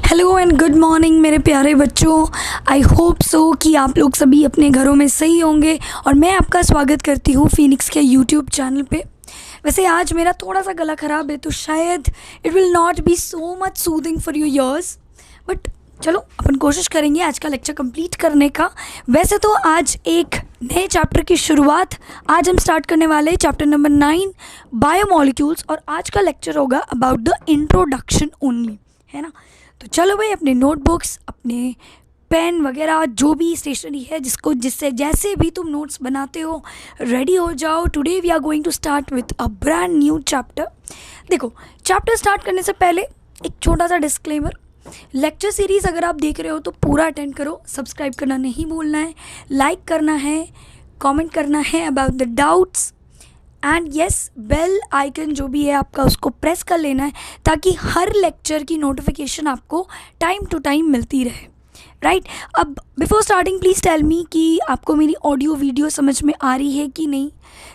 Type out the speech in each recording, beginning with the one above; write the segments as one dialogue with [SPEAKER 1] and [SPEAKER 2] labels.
[SPEAKER 1] Hello and good morning मेरे प्यारे बच्चों। आई होप सो कि आप लोग सभी अपने घरों में सही होंगे और मैं आपका स्वागत करती हूँ फिनिक्स के यूट्यूब चैनल पे। वैसे आज मेरा थोड़ा सा गला ख़राब है तो शायद it will not be so much soothing for your ears, but चलो अपन कोशिश करेंगे आज का लेक्चर कंप्लीट करने का। वैसे तो आज एक नए चैप्टर की शुरुआत आज हम स्टार्ट करने वाले हैं, चैप्टर नंबर 9 बायोमॉलिक्यूल्स, और आज का लेक्चर होगा अबाउट द इंट्रोडक्शन ओनली, है ना। तो चलो भाई अपने नोटबुक्स, अपने पेन वगैरह जो भी स्टेशनरी है जिससे जैसे भी तुम नोट्स बनाते हो रेडी हो जाओ। Today we are going to start with a brand new chapter. देखो, चैप्टर स्टार्ट करने से पहले एक छोटा सा डिस्क्लेमर। लेक्चर सीरीज़ अगर आप देख रहे हो तो पूरा अटेंड करो, सब्सक्राइब करना नहीं भूलना है, लाइक करना है, कमेंट करना है about the doubts, and yes bell icon जो भी है आपका उसको प्रेस कर लेना है ताकि हर लेक्चर की नोटिफिकेशन आपको टाइम टू टाइम मिलती रहे, राइट। अब before starting please tell me कि आपको मेरी ऑडियो वीडियो समझ में आ रही है कि नहीं।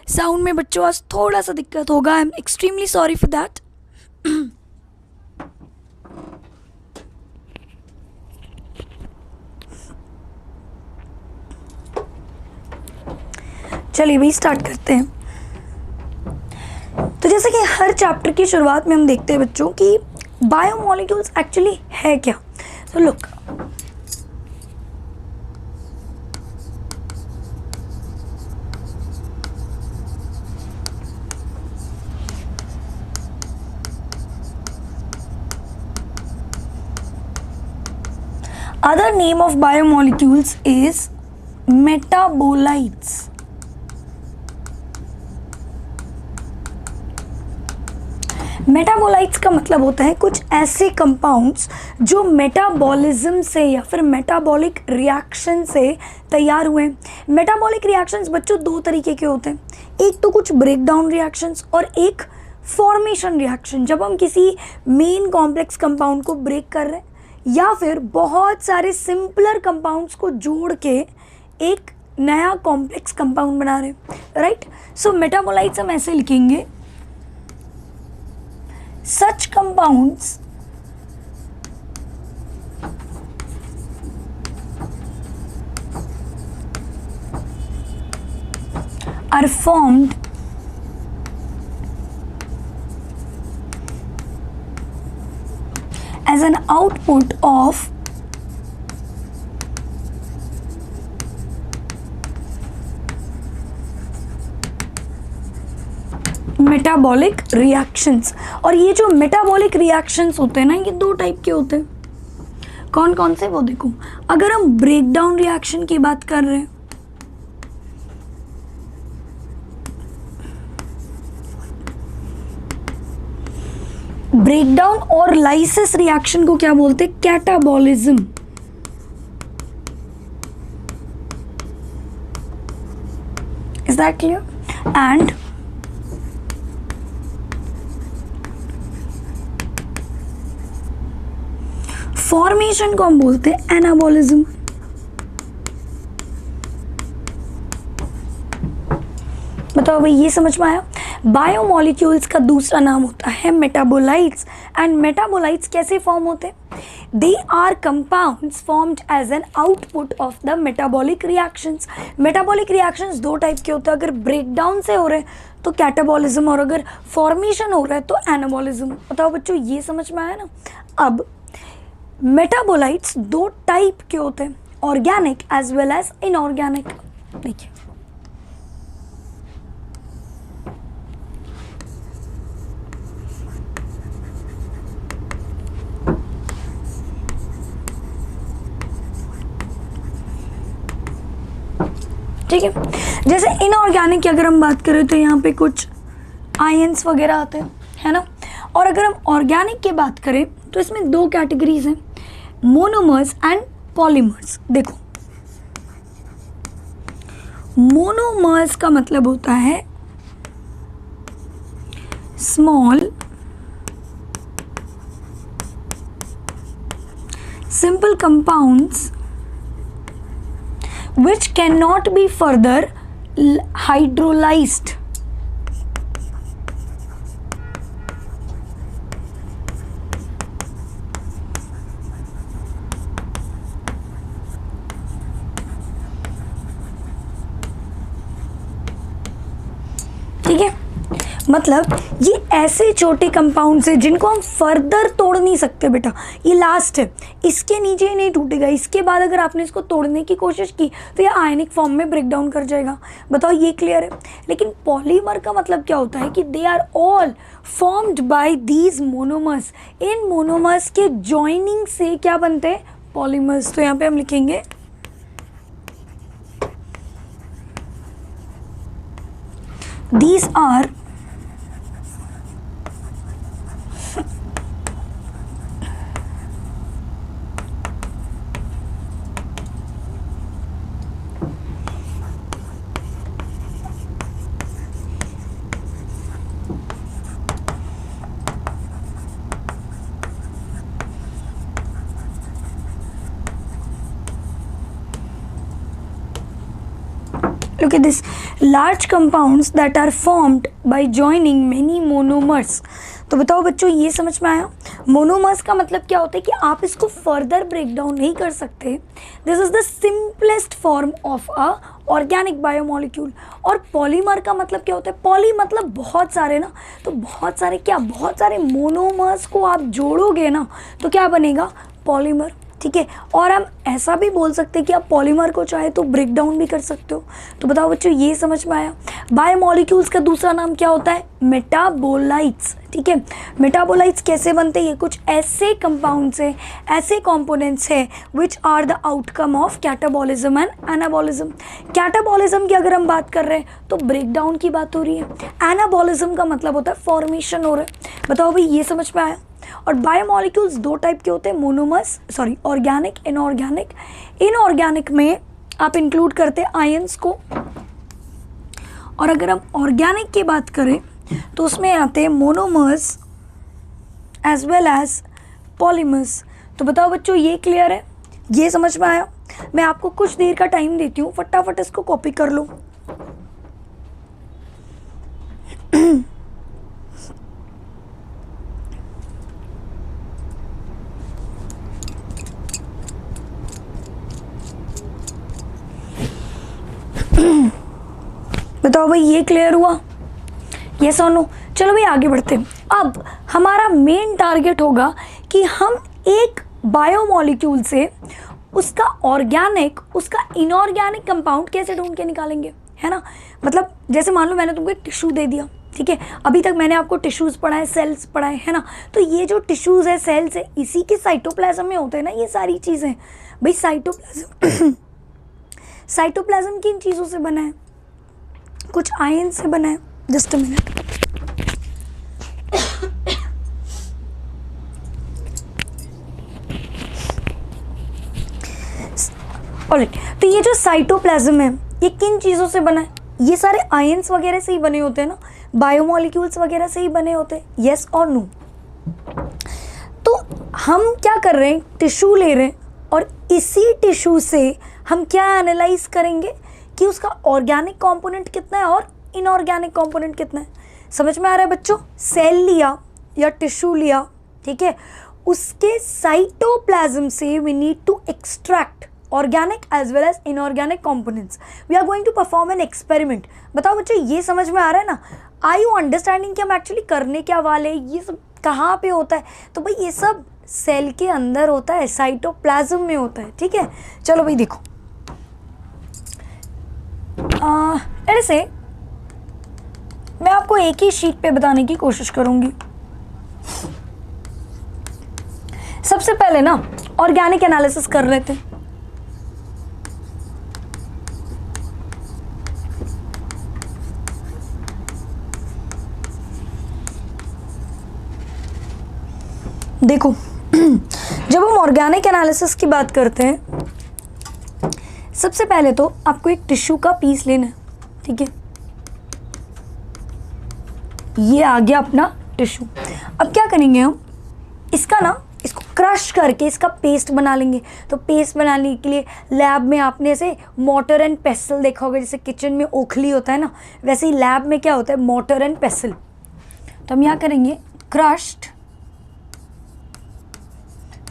[SPEAKER 1] साउंड में बच्चों आज थोड़ा सा दिक्कत होगा, I am extremely sorry for that. चलिए भाई स्टार्ट करते हैं। तो जैसे कि हर चैप्टर की शुरुआत में हम देखते हैं बच्चों कि बायोमॉलिक्यूल्स एक्चुअली है क्या। तो look, other name of biomolecules is metabolites. Metabolites का मतलब होता है कुछ ऐसे कंपाउंड्स जो मेटाबॉलिज्म से या फिर मेटाबॉलिक रिएक्शन से तैयार हुए हैं। मेटाबॉलिक रिएक्शंस बच्चों दो तरीके के होते हैं, एक तो कुछ ब्रेक डाउन रिएक्शंस और एक फॉर्मेशन रिएक्शन, जब हम किसी मेन कॉम्प्लेक्स कंपाउंड को ब्रेक कर रहे हैं या फिर बहुत सारे सिंपलर कंपाउंड्स को जोड़ के एक नया कॉम्प्लेक्स कंपाउंड बना रहे हैं, राइट। सो मेटाबोलाइट्स हम ऐसे लिखेंगे, such compounds are formed as an output of metabolic reactions. और ये जो मेटाबॉलिक रिएक्शंस होते हैं ना, ये दो टाइप के होते हैं। कौन कौन से, वो देखो। अगर हम ब्रेक डाउन रिएक्शन की बात कर रहे हैं, ब्रेक डाउन और लाइसिस रिएक्शन को क्या बोलते हैं, catabolism. Is that clear? And formation को हम बोलते हैं एनाबॉलिज्म। बताओ भाई, ये समझ में आया? बायोमॉलिक्यूल्स का दूसरा नाम होता है मेटाबोलाइट्स। एंड मेटाबोलाइट्स कैसे फॉर्म होते हैं? They are compounds formed as an output of the metabolic reactions. Metabolic reactions दो टाइप के होते हैं, अगर ब्रेक डाउन से हो रहे हैं तो कैटाबॉलिज्म, और अगर फॉर्मेशन हो रहा है तो एनाबॉलिज्म। बताओ बच्चों, ये समझ में आया ना। अब मेटाबोलाइट्स दो टाइप के होते हैं, organic as well as inorganic. देखिए, ठीक है। जैसे इनऑर्गेनिक की अगर हम बात करें तो यहाँ पे कुछ आयंस वगैरह आते हैं, है ना। और अगर हम ऑर्गेनिक की बात करें तो इसमें दो कैटेगरीज हैं, मोनोमर्स एंड पॉलीमर्स। देखो, मोनोमर्स का मतलब होता है small simple compounds which cannot be further hydrolyzed. मतलब ये ऐसे छोटे कंपाउंड्स हैं जिनको हम फर्दर तोड़ नहीं सकते बेटा, ये लास्ट है, इसके नीचे ही नहीं टूटेगा, इसके बाद अगर आपने इसको तोड़ने की कोशिश की तो ये आयनिक फॉर्म में ब्रेक डाउन कर जाएगा। बताओ ये क्लियर है। लेकिन पॉलीमर का मतलब क्या होता है कि they are all formed by these monomers, इन मोनोमर्स के जॉइनिंग से क्या बनते हैं, पॉलीमर्स। तो यहाँ पे हम लिखेंगे these are look at this large compounds that are formed by joining many monomers। तो बताओ बच्चों ये समझ में आया। मोनोमर्स का मतलब क्या होता है कि आप इसको फर्दर ब्रेक डाउन नहीं कर सकते। This is the simplest form of a organic biomolecule. और पॉलीमर का मतलब क्या होता है, पॉली मतलब बहुत सारे ना, तो बहुत सारे क्या, बहुत सारे मोनोमर्स को आप जोड़ोगे ना तो क्या बनेगा, पॉलीमर। ठीक है, और हम ऐसा भी बोल सकते हैं कि आप पॉलीमर को चाहे तो ब्रेक डाउन भी कर सकते हो। तो बताओ बच्चों ये समझ में आया। बायोमोलिक्यूल्स का दूसरा नाम क्या होता है, मेटाबोलाइट्स। ठीक है, मेटाबोलाइट्स कैसे बनते हैं, ये कुछ ऐसे कंपाउंड्स हैं, ऐसे कंपोनेंट्स हैं which are the outcome of catabolism and anabolism. Catabolism की अगर हम बात कर रहे हैं तो ब्रेक डाउन की बात हो रही है, एनाबॉलिज्म का मतलब होता है फॉर्मेशन हो रहा है। बताओ भाई ये समझ में आया। और बायोमोलिक्यूल्स दो टाइप के होते हैं, monomers sorry organic, inorganic. Inorganic में आप इंक्लूड करते हैं आयंस को, और अगर हम ऑर्गेनिक की बात करें तो उसमें आते हैं monomers as well as polymers. तो बताओ बच्चों ये क्लियर है, ये समझ में आया। मैं आपको कुछ देर का टाइम देती हूँ, फटाफट इसको कॉपी कर लो। बताओ भाई ये क्लियर हुआ, यस और नो। चलो भाई आगे बढ़ते हैं। अब हमारा मेन टारगेट होगा कि हम एक बायोमोलिक्यूल से उसका ऑर्गेनिक, उसका इनऑर्गेनिक कंपाउंड कैसे ढूंढ के निकालेंगे, है ना। मतलब जैसे मान लो मैंने तुमको एक टिश्यू दे दिया, ठीक है, अभी तक मैंने आपको टिश्यूज़ पढ़ाए, सेल्स पढ़ाए, है ना। तो ये जो टिश्यूज़ है, सेल्स है, इसी के साइटोप्लाज्म में होते हैं ना ये सारी चीज़ें। भाई साइटोप्लाज्म साइटोप्लाज्म किन चीज़ों से बना है, कुछ आयन से बना है। Just a minute. ऑलराइट, तो ये जो साइटोप्लाज्म है ये किन चीज़ों से बना है, ये सारे आयंस वगैरह से ही बने होते हैं ना, बायोमोलिक्यूल्स वगैरह से ही बने होते हैं, यस और नो। तो हम क्या कर रहे हैं, टिश्यू ले रहे हैं और इसी टिश्यू से हम क्या एनालाइज करेंगे कि उसका ऑर्गेनिक कंपोनेंट कितना है और इनऑर्गेनिक कंपोनेंट कितना है। समझ में आ रहा है बच्चों। सेल लिया या टिश्यू लिया, ठीक है, उसके साइटोप्लाज्म से we need to extract organic as well as inorganic components. We are going to perform an experiment. बताओ बच्चों ये समझ में आ रहा है ना, आई यू अंडरस्टैंडिंग कि हम एक्चुअली करने क्या वाले, ये सब कहाँ पे होता है। तो भाई ये सब सेल के अंदर होता है, साइटोप्लाज्म में होता है, ठीक है। चलो भाई देखो, ऐसे मैं आपको एक ही शीट पे बताने की कोशिश करूंगी। सबसे पहले ना ऑर्गेनिक एनालिसिस कर रहे थे। देखो जब हम ऑर्गेनिक एनालिसिस की बात करते हैं, सबसे पहले तो आपको एक टिश्यू का पीस लेना है, ठीक है, ये आ गया अपना टिश्यू। अब क्या करेंगे हम, इसका ना इसको क्रश करके इसका पेस्ट बना लेंगे। तो पेस्ट बनाने के लिए लैब में आपने ऐसे मोटर एंड पेसल देखा होगा, जैसे किचन में ओखली होता है ना, वैसे ही लैब में क्या होता है, मोटर एंड पेसल। तो हम यहाँ करेंगे क्रश्ड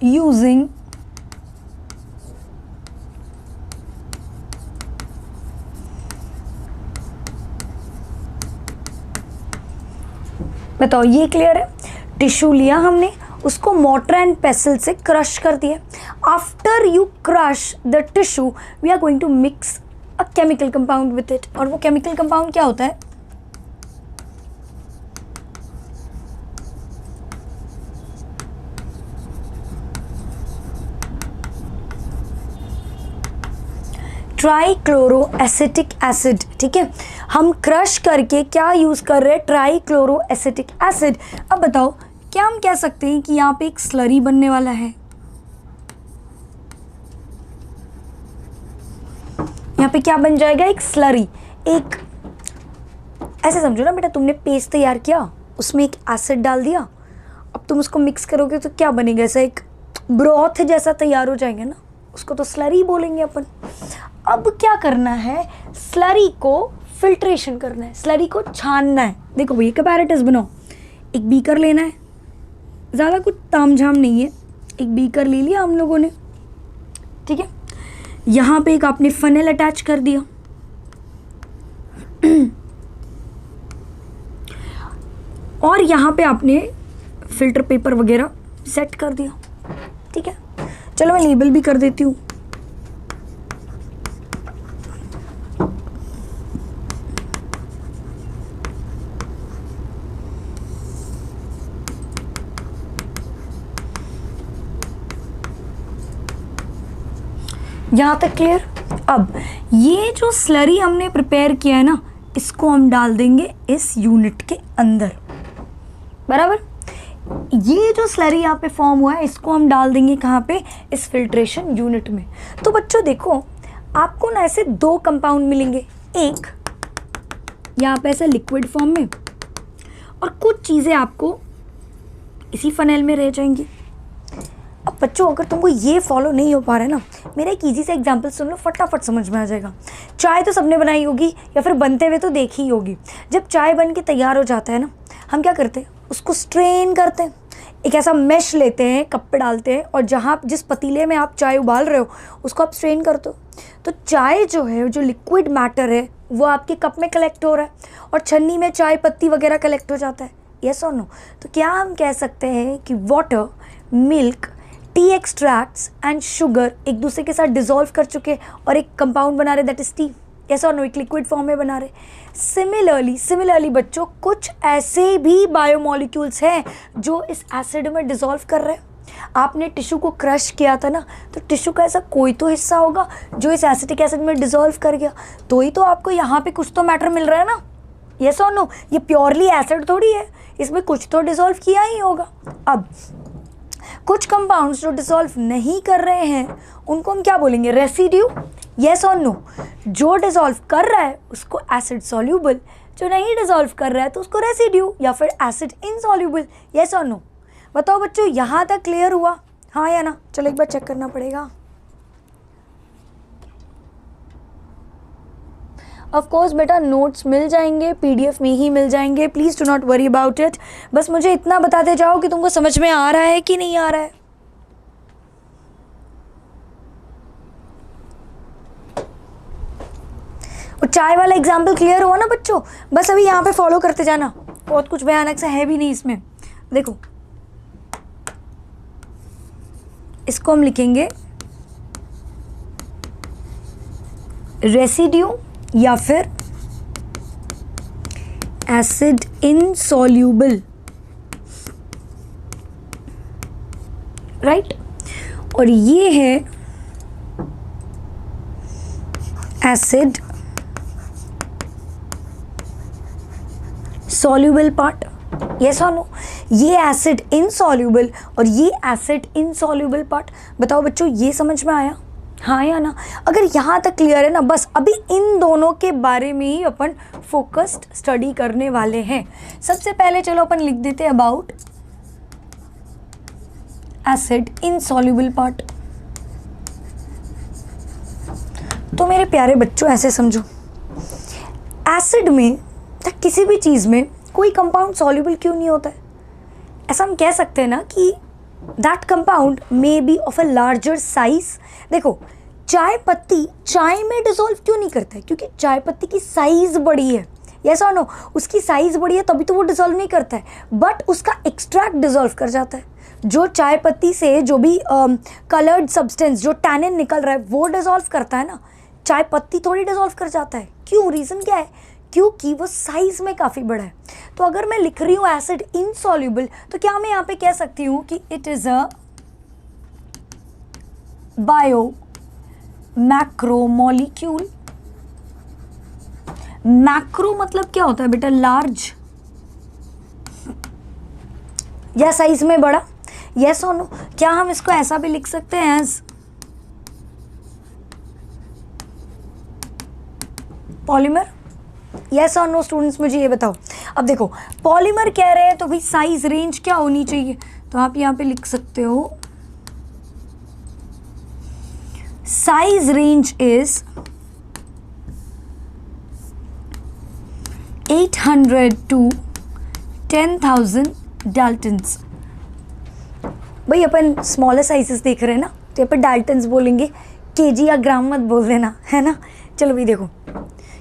[SPEAKER 1] यूजिंग बताओ ये क्लियर है? टिश्यू लिया हमने, उसको मोटर एंड पेसल से क्रश कर दिया। After you crush the tissue we are going to mix a chemical compound with it. और वो केमिकल कंपाउंड क्या होता है? Trichloroacetic acid. ठीक है, हम क्रश करके क्या यूज कर रहे हैं? Trichloroacetic acid. अब बताओ क्या हम कह सकते हैं कि यहाँ पे एक स्लरी बनने वाला है? यहाँ पे क्या बन जाएगा? एक स्लरी। एक ऐसे समझो ना बेटा, तुमने पेस्ट तैयार किया, उसमें एक एसिड डाल दिया, अब तुम उसको मिक्स करोगे तो क्या बनेगा? ऐसा एक ब्रॉथ जैसा तैयार हो जाएगा ना, उसको तो स्लरी बोलेंगे अपन। अब क्या करना है? स्लरी को फिल्ट्रेशन करना है, स्लरी को छानना है। देखो भैया कंपैरेटिव्स बनाओ। एक बीकर लेना है, ज़्यादा कुछ तामझाम नहीं है, एक बीकर ले लिया हम लोगों ने। ठीक है, यहाँ पे एक आपने फनेल अटैच कर दिया, और यहाँ पे आपने फिल्टर पेपर वगैरह सेट कर दिया। ठीक है, चलो मैं लेबल भी कर देती हूँ। यहाँ तक क्लियर? अब ये जो स्लरी हमने प्रिपेयर किया है ना, इसको हम डाल देंगे इस यूनिट के अंदर। बराबर? ये जो स्लरी यहाँ पे फॉर्म हुआ है, इसको हम डाल देंगे कहाँ पे? इस फिल्ट्रेशन यूनिट में। तो बच्चों देखो, आपको ना ऐसे दो कंपाउंड मिलेंगे, एक यहाँ पे ऐसे लिक्विड फॉर्म में, और कुछ चीज़ें आपको इसी फनेल में रह जाएंगी। अब बच्चों अगर तुमको ये फॉलो नहीं हो पा रहा है ना, मेरा एक ईजी सा एग्जांपल सुन लो, फटाफट समझ में आ जाएगा। चाय तो सबने बनाई होगी या फिर बनते हुए तो देखी ही होगी। जब चाय बन के तैयार हो जाता है ना, हम क्या करते हैं? उसको स्ट्रेन करते हैं। एक ऐसा मैश लेते हैं, कप पे डालते हैं, और जहाँ जिस पतीले में आप चाय उबाल रहे हो उसको आप स्ट्रेन करते हो, तो चाय जो है, जो लिक्विड मैटर है, वो आपके कप में कलेक्ट हो रहा है, और छन्नी में चाय पत्ती वगैरह कलेक्ट हो जाता है। यस और नो? तो क्या हम कह सकते हैं कि water, milk, T extracts and sugar एक दूसरे के साथ डिसॉल्व कर चुके और एक कंपाउंड बना रहे, दैट इज टी। यस और नो? एक लिक्विड फॉर्म में बना रहे। सिमिलरली बच्चों, कुछ ऐसे भी बायोमोलिक्यूल्स हैं जो इस एसिड में डिसॉल्व कर रहे हैं। आपने टिश्यू को क्रश किया था ना, तो टिश्यू का ऐसा कोई तो हिस्सा होगा जो इस एसिटिक एसिड में डिसॉल्व कर गया, तो ही तो आपको यहाँ पे कुछ तो मैटर मिल रहा है ना। यस और नो? ये प्योरली एसिड थोड़ी है, इसमें कुछ तो डिसॉल्व किया ही होगा। अब कुछ कंपाउंड्स जो डिसॉल्व नहीं कर रहे हैं उनको हम क्या बोलेंगे? रेसिड्यू। यस और नो? जो डिसॉल्व कर रहा है उसको एसिड सॉल्यूबल, जो नहीं डिसॉल्व कर रहा है तो उसको रेसिड्यू या फिर एसिड इनसॉल्यूबल। यस और नो? बताओ बच्चों, यहाँ तक क्लियर हुआ? हाँ या ना? चलो एक बार चेक करना पड़ेगा। ऑफ कोर्स बेटा, नोट्स मिल जाएंगे, पीडीएफ में ही मिल जाएंगे, please do not worry about it. बस मुझे इतना बताते जाओ कि तुमको समझ में आ रहा है कि नहीं आ रहा है। और चाय वाला एग्जाम्पल क्लियर हुआ ना बच्चों? बस अभी यहाँ पे फॉलो करते जाना, बहुत कुछ भयानक सा है भी नहीं इसमें। देखो, इसको हम लिखेंगे रेसिड्यू या फिर एसिड इनसॉल्यूबल, राइट? और ये है एसिड सॉल्यूबल पार्ट। यस और नो? ये एसिड इनसॉल्यूबल और ये एसिड इनसॉल्यूबल पार्ट। बताओ बच्चों, ये समझ में आया? हाँ या ना? अगर यहाँ तक क्लियर है ना, बस अभी इन दोनों के बारे में ही अपन फोकस्ड स्टडी करने वाले हैं। सबसे पहले चलो अपन लिख देते हैं अबाउट एसिड इनसॉल्यूबल पार्ट। तो मेरे प्यारे बच्चों ऐसे समझो, एसिड में या किसी भी चीज़ में कोई कंपाउंड सॉल्यूबल क्यों नहीं होता है? ऐसा हम कह सकते हैं ना कि that compound may be of a larger size. देखो, चाय पत्ती चाय में डिसॉल्व क्यों नहीं करता है? क्योंकि चाय पत्ती की साइज बड़ी है, यस और नो? उसकी साइज़ बड़ी है तभी तो वो डिज़ोल्व नहीं करता है, बट उसका एक्सट्रैक्ट डिज़ोल्व कर जाता है। जो चाय पत्ती से जो भी कलर्ड सब्सटेंस, जो टैनिन निकल रहा है वो डिज़ोल्व करता है ना, चाय पत्ती थोड़ी डिज़ोल्व कर जाता है। क्यों? रीज़न क्या है? क्योंकि वो साइज़ में काफ़ी बड़ा है। तो अगर मैं लिख रही हूँ एसिड इनसॉल्युबल, तो क्या मैं यहाँ पे कह सकती हूँ कि it is a bio macromolecule. Macro मतलब क्या होता है बेटा? लार्ज या साइज में बड़ा। यस और नो? क्या हम इसको ऐसा भी लिख सकते हैं एज पॉलीमर? यस और नो स्टूडेंट्स, मुझे ये बताओ। अब देखो, पॉलीमर कह रहे हैं तो भाई साइज रेंज क्या होनी चाहिए? तो आप यहाँ पे लिख सकते हो size range is 800 to 10,000 Dalton's. भाई अपन स्मॉलर साइजेस देख रहे हैं ना, तो यहाँ पर डाल्टन्स बोलेंगे, केजी या ग्राम मत बोल देना, है ना। चलो भाई देखो,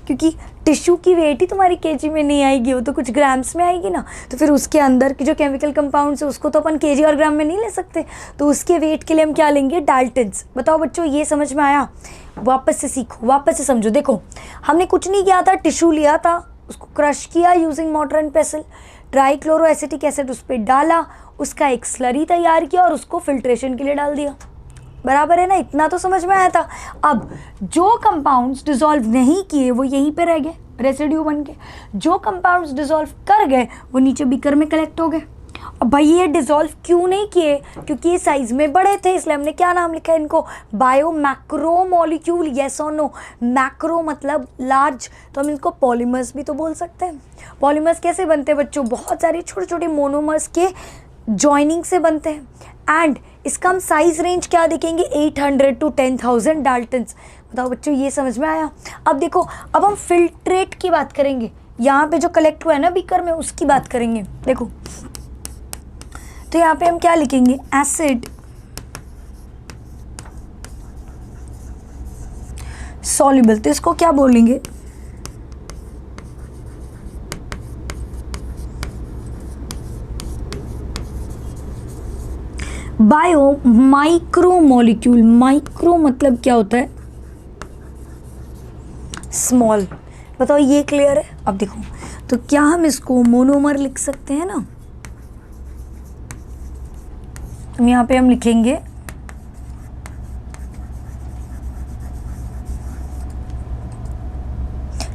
[SPEAKER 1] क्योंकि टिश्यू की वेट ही तुम्हारी केजी में नहीं आएगी, वो तो कुछ ग्राम्स में आएगी ना, तो फिर उसके अंदर की जो केमिकल कंपाउंड्स है उसको तो अपन केजी और ग्राम में नहीं ले सकते, तो उसके वेट के लिए हम क्या लेंगे? डाल्टन्स। बताओ बच्चों, ये समझ में आया? वापस से सीखो, वापस से समझो। देखो, हमने कुछ नहीं किया था, टिश्यू लिया था, उसको क्रश किया using motor and पेसल, trichloroacetic acid उस पर डाला, उसका एक स्लरी तैयार किया और उसको फिल्ट्रेशन के लिए डाल दिया। बराबर है ना? इतना तो समझ में आया था। अब जो कंपाउंड्स डिसॉल्व नहीं किए वो यहीं पे रह गए रेसिड्यू बन के, जो कंपाउंड्स डिसॉल्व कर गए वो नीचे बीकर में कलेक्ट हो गए। अब भाई ये डिसॉल्व क्यों नहीं किए? क्योंकि ये साइज में बड़े थे, इसलिए हमने क्या नाम लिखा है इनको? Bio macromolecule. यस और नो? मैक्रो मतलब लार्ज, तो हम इनको पॉलीमर्स भी तो बोल सकते हैं। पॉलीमर्स कैसे बनते हैं बच्चों? बहुत सारे छोटे छोटे मोनोमर्स के जॉइनिंग से बनते हैं, एंड इसका हम साइज रेंज क्या देखेंगे? 800 to 10,000 डाल्टन्स। बताओ बच्चों, ये समझ में आया? अब देखो, अब हम फिल्ट्रेट की बात करेंगे, यहाँ पे जो कलेक्ट हुआ है ना बीकर में, उसकी बात करेंगे। देखो, तो यहाँ पे हम क्या लिखेंगे? Acid soluble. तो इसको क्या बोलेंगे? Bio micromolecule. माइक्रो मतलब क्या होता है? स्मॉल। बताओ, ये क्लियर है? अब देखो, तो क्या हम इसको मोनोमर लिख सकते हैं ना? यहाँ पे हम लिखेंगे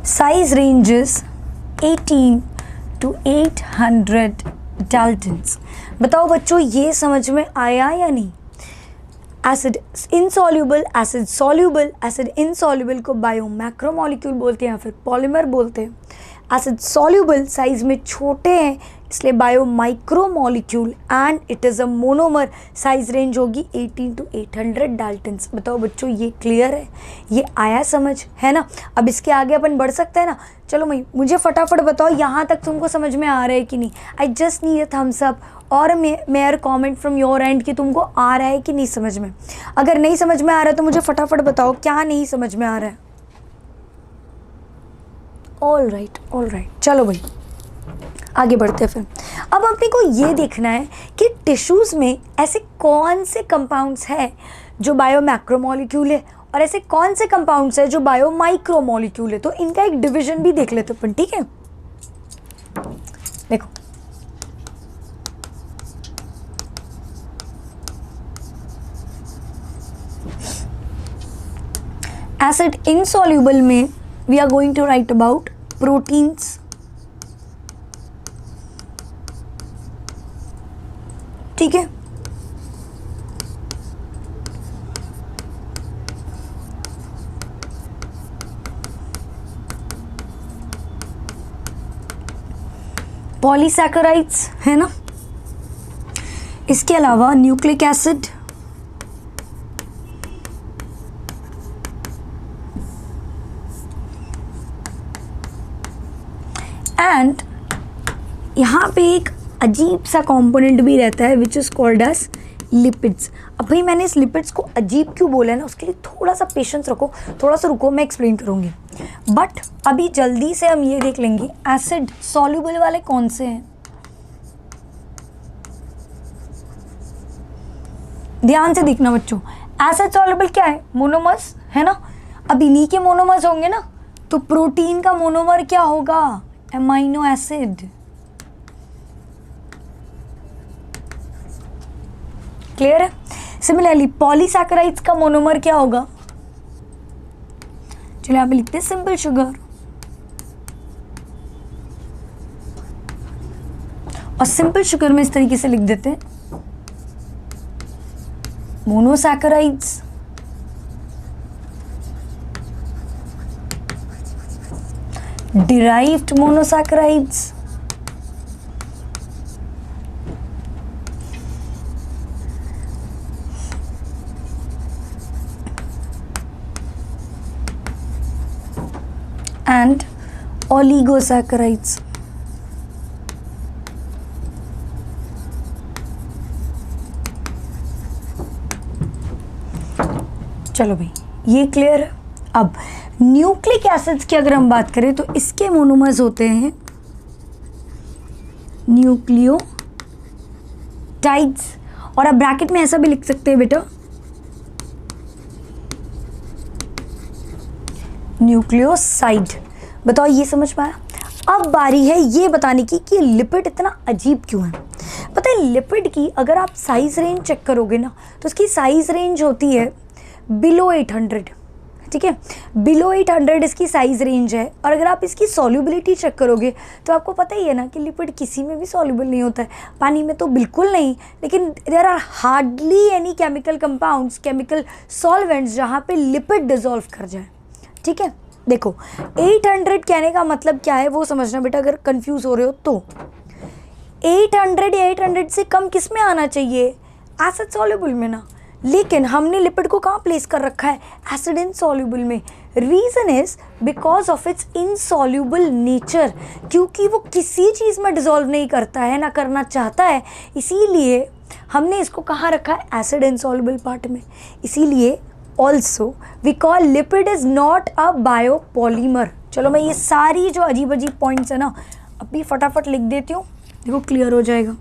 [SPEAKER 1] साइज रेंजेस 18 to 800 डाल्टन्स। बताओ बच्चों, ये समझ में आया या नहीं? Acid insoluble, acid soluble, acid insoluble को बायो मैक्रोमोलिक्यूल बोलते हैं या फिर पॉलीमर बोलते हैं। एसिड सॉल्युबल साइज में छोटे हैं इसलिए bio micromolecule, and it is a monomer. Size range होगी 18 to 800 डाल्टन्स। बताओ बच्चों, ये क्लियर है? ये आया समझ, है ना? अब इसके आगे अपन बढ़ सकते हैं ना? चलो मुझे फटाफट बताओ, यहाँ तक तुमको समझ में आ रहा है कि नहीं? I just need a thumbs up और more comment from your end कि तुमको आ रहा है कि नहीं समझ में। अगर नहीं समझ में आ रहा है तो मुझे फटाफट बताओ क्या नहीं समझ में आ रहा है। ऑल राइट, चलो भाई आगे बढ़ते हैं फिर। अब अपने को ये देखना है कि टिश्यूज़ में ऐसे कौन से कंपाउंड्स हैं जो बायो मैक्रोमोलिक्यूल है और ऐसे कौन से कंपाउंड्स हैं जो बायो माइक्रोमोलिक्यूल है। तो इनका एक डिवीजन भी देख लेते अपन, ठीक है? देखो, एसिड इनसॉल्युबल में we are going to write about proteins, ठीक है? पॉलीसैकेराइड्स, है ना? इसके अलावा न्यूक्लिक एसिड, एंड यहाँ पे एक अजीब सा कंपोनेंट भी रहता है which is called as lipids. अब भाई मैंने इस लिपिड्स को अजीब क्यों बोला है ना, उसके लिए थोड़ा सा पेशेंस रखो, थोड़ा सा रुको, मैं एक्सप्लेन करूँगी। बट अभी जल्दी से हम ये देख लेंगे एसिड सॉल्युबल वाले कौन से हैं। ध्यान से देखना बच्चों, एसिड सॉल्युबल क्या है, मोनोमर्स है ना। अब इन्हीं के मोनोमर्स होंगे ना, तो प्रोटीन का मोनोमर क्या होगा, एमाइनो एसिड। क्लियर है। सिमिलरली पॉलीसैकेराइड्स का मोनोमर क्या होगा, चलिए यहाँ पे लिखते हैं सिंपल शुगर। और सिंपल शुगर में इस तरीके से लिख देते हैं monosaccharides. derived monosaccharides, and oligosaccharides। चलो भाई ये क्लियर है। अब न्यूक्लिक एसिड्स की अगर हम बात करें तो इसके मोनोमर्स होते हैं न्यूक्लियोटाइड्स, और आप ब्रैकेट में ऐसा भी लिख सकते हैं बेटा न्यूक्लियोसाइड। बताओ ये समझ पाया। अब बारी है ये बताने की कि लिपिड इतना अजीब क्यों है। पता है लिपिड की अगर आप साइज रेंज चेक करोगे ना, तो उसकी साइज रेंज होती है बिलो 800, ठीक है, बिलो 800 इसकी साइज रेंज है। और अगर आप इसकी सॉल्युबिलिटी चेक करोगे तो आपको पता ही है ना कि लिपिड किसी में भी सॉल्युबल नहीं होता है, पानी में तो बिल्कुल नहीं, लेकिन there are hardly any chemical compounds, chemical solvents जहाँ पे लिपिड डिजोल्व कर जाए। ठीक है, देखो 800 कहने का मतलब क्या है वो समझना बेटा, अगर कंफ्यूज हो रहे हो तो 800 या 800 से कम किस में आना चाहिए, एसिड सॉल्युबल में ना। लेकिन हमने लिपिड को कहाँ प्लेस कर रखा है, एसिड इनसॉल्युबल में। Reason is because of its insoluble nature, क्योंकि वो किसी चीज़ में डिजोल्व नहीं करता है ना करना चाहता है, इसीलिए हमने इसको कहाँ रखा है, एसिड इनसॉल्युबल पार्ट में। इसीलिए also we call lipid is not a biopolymer. चलो मैं ये सारी जो अजीब अजीब पॉइंट्स है ना अभी फटाफट लिख देती हूँ, देखो क्लियर हो जाएगा।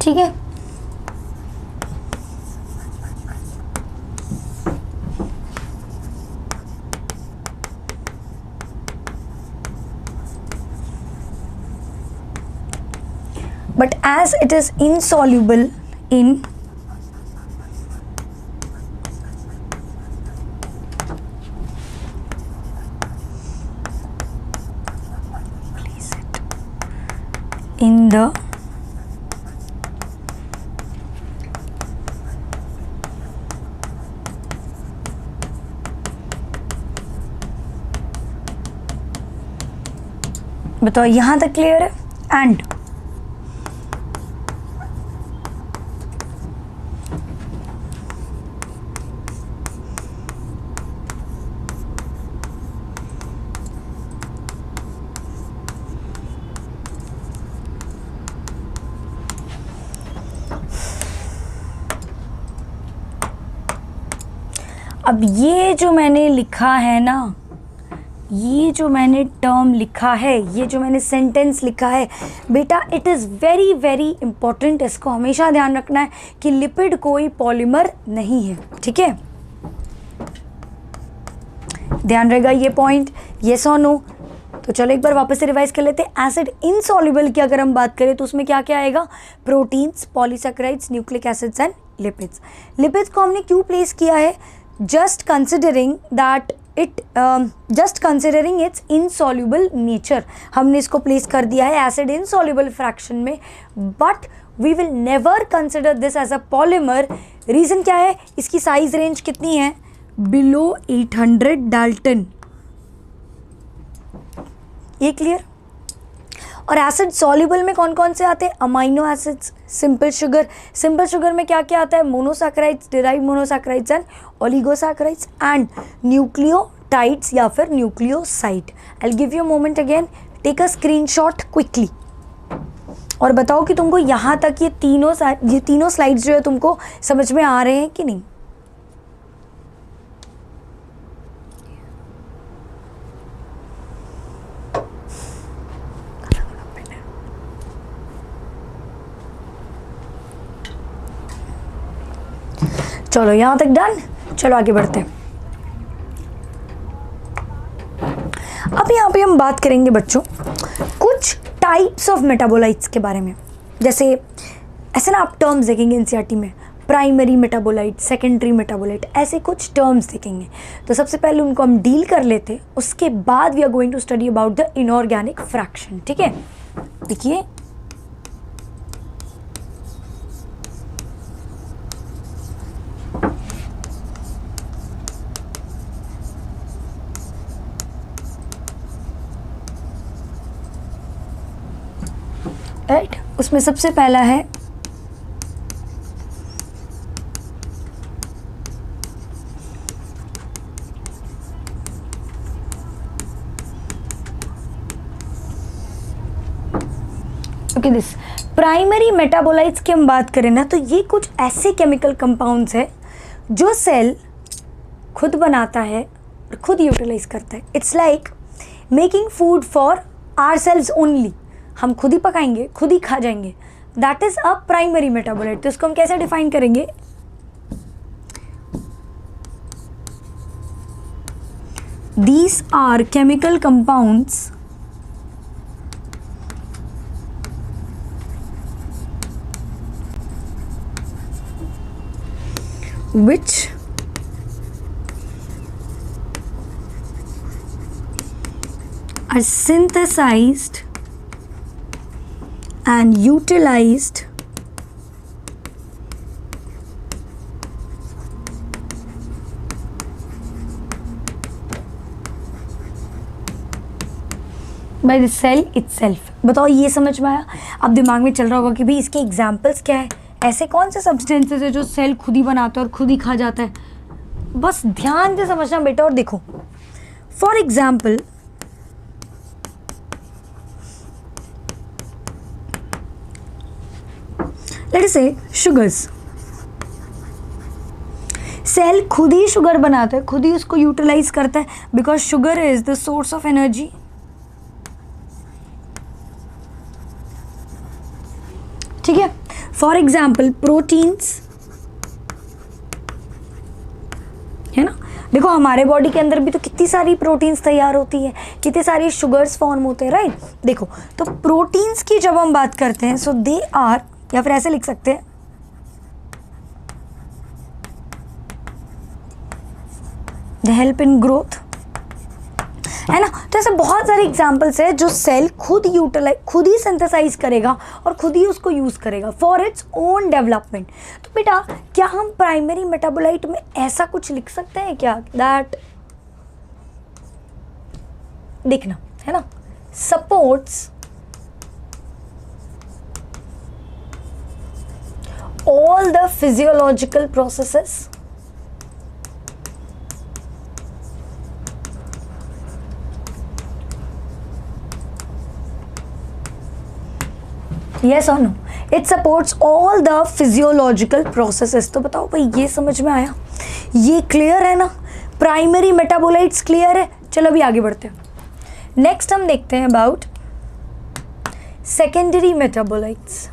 [SPEAKER 1] ठीक है, but as it is insoluble in the बताओ यहाँ तक क्लियर है। एंड अब ये जो मैंने लिखा है ना, ये जो मैंने टर्म लिखा है, ये जो मैंने सेंटेंस लिखा है बेटा, it is very very important. इसको हमेशा ध्यान रखना है कि लिपिड कोई पॉलीमर नहीं है। ठीक है, ध्यान रहेगा ये पॉइंट, येस और नो। तो चलो एक बार वापस से रिवाइज कर लेते हैं। एसिड इनसॉल्युबल की अगर हम बात करें तो उसमें क्या क्या आएगा, proteins, polysaccharides, nucleic acids and lipids. Lipids को हमने क्यों प्लेस किया है, just considering its insoluble nature, हमने इसको प्लेस कर दिया है एसिड इनसॉल्युबल फ्रैक्शन में। But we will never consider this as a polymer. Reason क्या है, इसकी साइज रेंज कितनी है, बिलो 800 डाल्टन। ये क्लियर। और एसिड सॉल्युबल में कौन कौन से आते हैं, अमाइनो एसिड्स, सिंपल शुगर में क्या क्या आता है? Monosaccharides, derived monosaccharides and oligosaccharides and nucleotides या फिर nucleoside. I will give you a moment again, take a screenshot quickly और बताओ कि तुमको यहाँ तक ये तीनों स्लाइड्स जो है तुमको समझ में आ रहे हैं कि नहीं। चलो यहाँ तक डन, चलो आगे बढ़ते हैं। अब यहाँ पे हम बात करेंगे बच्चों कुछ टाइप्स ऑफ मेटाबोलाइट्स के बारे में। जैसे ऐसे ना आप टर्म्स देखेंगे एनसीईआरटी में, प्राइमरी मेटाबोलाइट, सेकेंडरी मेटाबोलाइट, ऐसे कुछ टर्म्स देखेंगे। तो सबसे पहले उनको हम डील कर लेते हैं, उसके बाद we are going to study about the inorganic fraction. ठीक है, देखिए राइट, उसमें सबसे पहला है ओके दिस प्राइमरी मेटाबोलाइट्स की हम बात करें ना, तो ये कुछ ऐसे केमिकल कंपाउंड्स है जो सेल खुद बनाता है और खुद यूटिलाइज करता है। It's like making food for ourselves only, हम खुद ही पकाएंगे, खुद ही खा जाएंगे, that is a primary metabolite. तो इसको हम कैसे डिफाइन करेंगे? These are chemical compounds which are synthesized and utilized by the cell itself। बताओ ये समझ में आया? अब दिमाग में चल रहा होगा कि भाई इसके एग्जाम्पल्स क्या है, ऐसे कौन से सब्सटेंसेस है जो सेल खुद ही बनाता है और खुद ही खा जाता है। बस ध्यान से समझना बेटा और देखो। फॉर एग्जाम्पल लेट अस से शुगर्स, सेल खुद ही शुगर बनाता है, खुद ही उसको यूटिलाइज करता है, because sugar is the source of energy. ठीक है, फॉर एग्जाम्पल प्रोटीन्स है ना, देखो हमारे बॉडी के अंदर भी तो कितनी सारी प्रोटीन्स तैयार होती है, कितने सारे शुगर्स फॉर्म होते हैं, राइट। देखो तो प्रोटीन्स की जब हम बात करते हैं, सो दे आर, या फिर ऐसे लिख सकते हैं, दे हेल्प इन ग्रोथ, है ना। तो ऐसे बहुत सारे एग्जाम्पल्स है जो सेल खुद ही सिंथेसाइज करेगा और खुद ही उसको यूज करेगा फॉर इट्स ओन डेवलपमेंट। तो बेटा क्या हम प्राइमरी मेटाबोलाइट में ऐसा कुछ लिख सकते हैं क्या, दैट देखना है ना, supports all the physiological processes yes or no, it supports all the physiological processes। तो बताओ भाई ये समझ में आया, ये क्लियर है ना, प्राइमरी मेटाबोलाइट्स क्लियर है। चलो अभी आगे बढ़ते हैं, नेक्स्ट हम देखते हैं about secondary metabolites.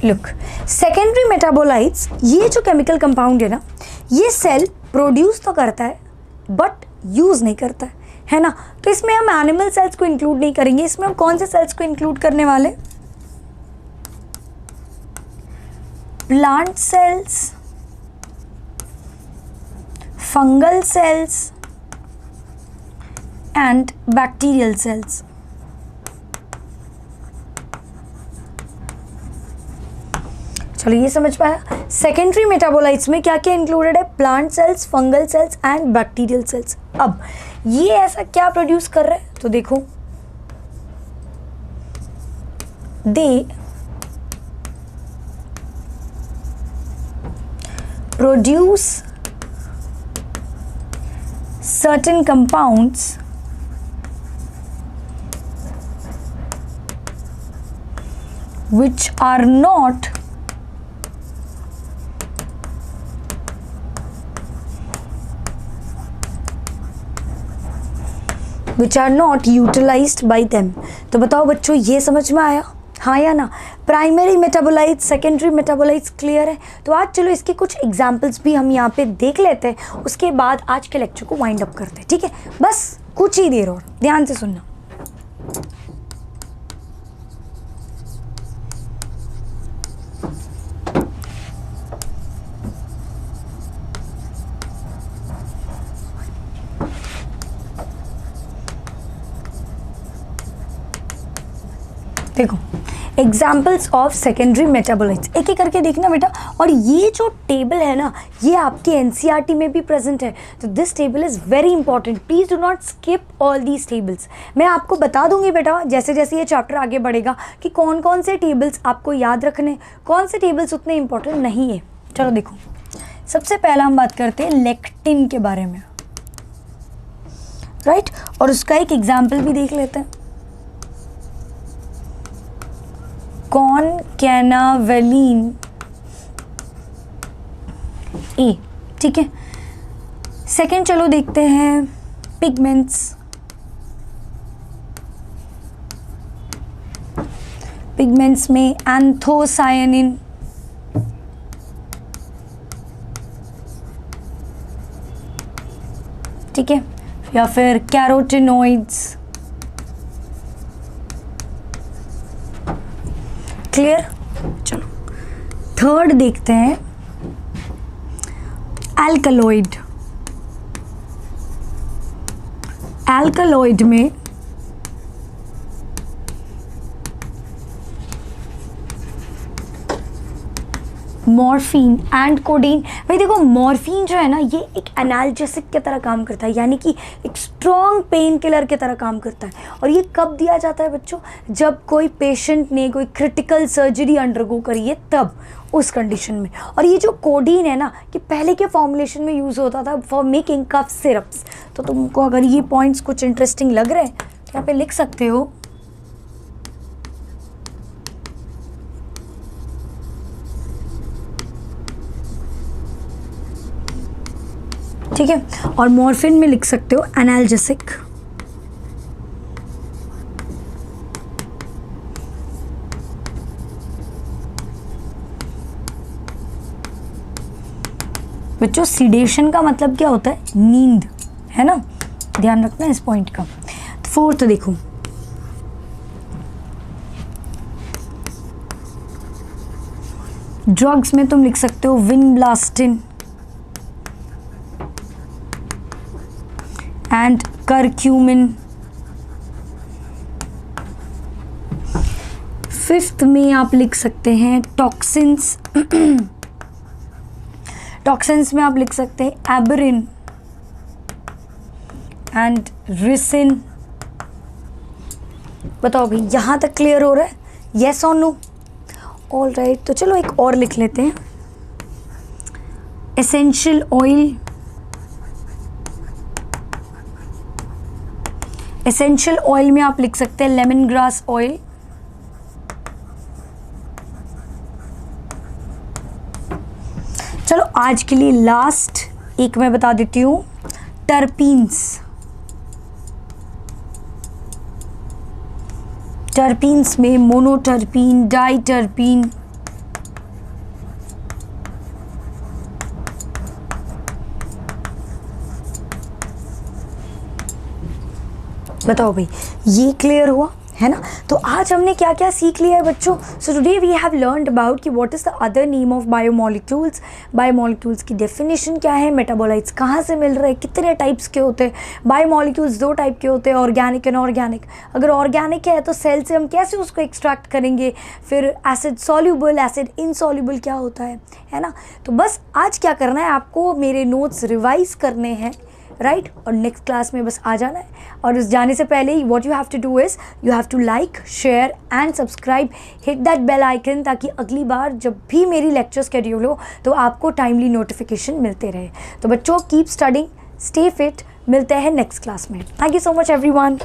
[SPEAKER 1] Look, secondary metabolites, ये जो केमिकल कंपाउंड है ना, ये सेल प्रोड्यूस तो करता है बट यूज नहीं करता है ना। तो इसमें हम एनिमल सेल्स को इंक्लूड नहीं करेंगे, इसमें हम कौन से सेल्स को इंक्लूड करने वाले? Plant cells, fungal sales and bacterial cells. चलो ये समझ पाया। सेकेंडरी मेटाबोलाइट्स में क्या क्या इंक्लूडेड है? Plant cells, fungal sales and bacterial cells. अब ये ऐसा क्या प्रोड्यूस कर रहे हैं? तो देखो, they produce certain compounds which are not utilized by them। तो बताओ बच्चों, ये समझ में आया? हाँ या ना? Primary metabolites, secondary metabolites clear है? तो आज चलो इसके कुछ एग्जाम्पल्स भी हम यहाँ पे देख लेते हैं, उसके बाद आज के लेक्चर को वाइंड अप करते हैं, ठीक है? बस कुछ ही देर और ध्यान से सुनना। देखो, एग्जाम्पल्स ऑफ सेकेंडरी मेटाबोलाइट्स एक एक करके देखना बेटा। और ये जो टेबल है ना, ये आपके एनसीईआरटी में भी प्रेजेंट है, तो this table is very important. Please do not skip all these tables. मैं आपको बता दूंगी बेटा जैसे जैसे ये चैप्टर आगे बढ़ेगा कि कौन कौन से टेबल्स आपको याद रखने, कौन से टेबल्स उतने इंपॉर्टेंट नहीं है। चलो देखो, सबसे पहला हम बात करते हैं लेक्टिन के बारे में, राइट? और उसका एक एग्जाम्पल भी देख लेते हैं, कॉनकैनावेलिन ए, ठीक है? सेकेंड चलो देखते हैं पिगमेंट्स। पिगमेंट्स में एंथोसायनिन, ठीक है, या फिर कैरोटिनॉइड्स। क्लियर? चलो थर्ड देखते हैं एल्कलॉइड। एल्कलॉइड में मॉर्फिन एंड कोडीन। भाई देखो, मॉर्फिन जो है ना, ये एक एनाल्जेसिक की तरह काम करता है, यानी कि एक स्ट्रॉन्ग पेन किलर की तरह काम करता है। और ये कब दिया जाता है बच्चों? जब कोई पेशेंट ने कोई क्रिटिकल सर्जरी अंडरगो करी है, तब उस कंडीशन में। और ये जो कोडीन है ना, कि पहले के फॉर्मुलेशन में यूज़ होता था फॉर मेकिंग कफ सिरप्स। तो तुमको अगर ये पॉइंट्स कुछ इंटरेस्टिंग लग रहे हैं तो यहाँ पे लिख सकते हो। ठीक है? और मॉर्फिन में लिख सकते हो एनाल्जेसिक। बच्चों, सीडेशन का मतलब क्या होता है? नींद, है ना? ध्यान रखना इस पॉइंट का। तो फोर्थ देखो, ड्रग्स में तुम लिख सकते हो विनब्लास्टिन एंड करक्यूमिन। फिफ्थ में आप लिख सकते हैं टॉक्सिन्स। टॉक्सिन्स में आप लिख सकते हैं एबरिन एंड रिसिन। बताओ भाई, यहाँ तक क्लियर हो रहा है? येस और नो? ऑल राइट, तो चलो एक और लिख लेते हैं, एसेंशियल ऑयल। एसेंशियल ऑयल में आप लिख सकते हैं लेमन ग्रास ऑयल। चलो आज के लिए लास्ट एक मैं बता देती हूँ, टर्पीन्स। टर्पीन्स में मोनोटर्पीन, डाइटर्पीन, बताओ भाई, ये क्लियर हुआ? है ना। तो आज हमने क्या क्या सीख लिया है बच्चों। So today we have learned about कि what is the other name of biomolecules, biomolecules की डेफिनेशन क्या है, मेटाबोलाइट्स कहाँ से मिल रहे हैं, कितने टाइप्स के होते हैं। बायोमोलिक्यूल्स 2 टाइप के होते हैं, ऑर्गेनिक एंड ऑर्गेनिक। अगर ऑर्गेनिक है तो सेल से हम कैसे उसको एक्सट्रैक्ट करेंगे, फिर एसिड सॉल्यूबल, एसिड इनसॉल्यूबल क्या होता है ना। तो बस आज क्या करना है, आपको मेरे नोट्स रिवाइज करने हैं, राइट, और नेक्स्ट क्लास में बस आ जाना है। और उस जाने से पहले ही what you have to do is you have to like, share and subscribe, hit that bell icon, ताकि अगली बार जब भी मेरी लेक्चर शेड्यूल हो तो आपको टाइमली नोटिफिकेशन मिलते रहे। तो बच्चों कीप स्टडिंग, स्टे फिट, मिलते हैं नेक्स्ट क्लास में। Thank you so much everyone.